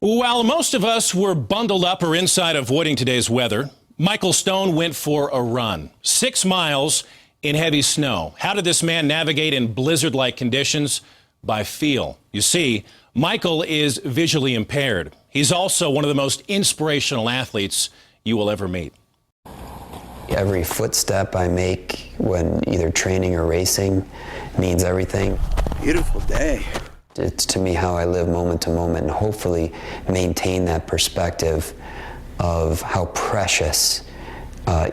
While most of us were bundled up or inside avoiding today's weather, Michael Stone went for a run. 6 miles in heavy snow. How did this man navigate in blizzard-like conditions? By feel. You see, Michael is visually impaired. He's also one of the most inspirational athletes you will ever meet. Every footstep I make when either training or racing means everything. Beautiful day. It's to me how I live moment to moment and hopefully maintain that perspective of how precious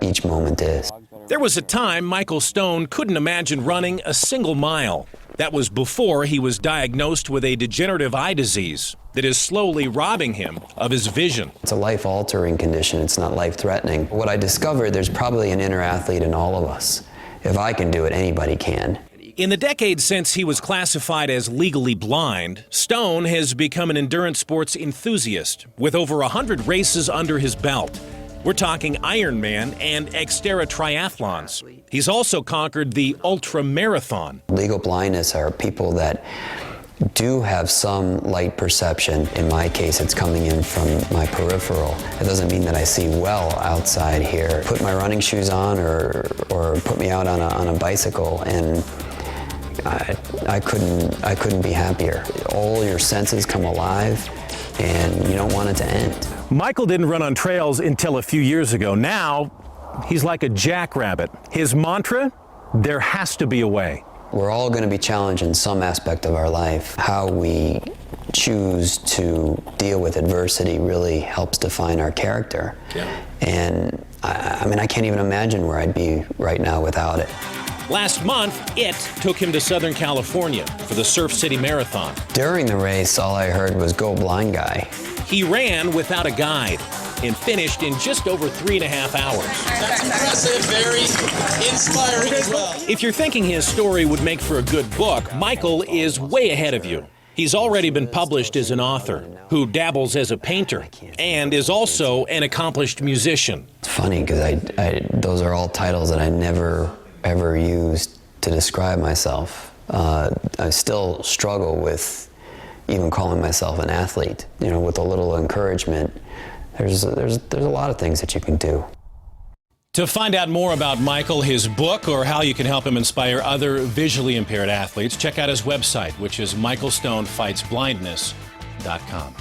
each moment is. There was a time Michael Stone couldn't imagine running a single mile. That was before he was diagnosed with a degenerative eye disease that is slowly robbing him of his vision. It's a life-altering condition. It's not life-threatening. What I discovered, there's probably an inner athlete in all of us. If I can do it, anybody can. In the decades since he was classified as legally blind, Stone has become an endurance sports enthusiast with over 100 races under his belt. We're talking Ironman and Xterra triathlons. He's also conquered the ultra marathon. Legal blindness are people that do have some light perception. In my case, it's coming in from my peripheral. It doesn't mean that I see well outside here. Put my running shoes on or put me out on a bicycle and I couldn't be happier. All your senses come alive and you don't want it to end. Michael didn't run on trails until a few years ago. Now, he's like a jackrabbit. His mantra, there has to be a way. We're all going to be challenged in some aspect of our life. How we choose to deal with adversity really helps define our character. Yeah. And I mean, I can't even imagine where I'd be right now without it. Last month, it took him to Southern California for the Surf City Marathon. During the race, all I heard was "Go blind guy." He ran without a guide and finished in just over 3.5 hours. That's impressive, very inspiring as well. If you're thinking his story would make for a good book, Michael is way ahead of you. He's already been published as an author who dabbles as a painter and is also an accomplished musician. It's funny because those are all titles that I never ever used to describe myself. I still struggle with even calling myself an athlete. You know, with a little encouragement, there's a lot of things that you can do. To find out more about Michael, his book, or how you can help him inspire other visually impaired athletes, check out his website, which is michaelstoneFightsBlindness.com.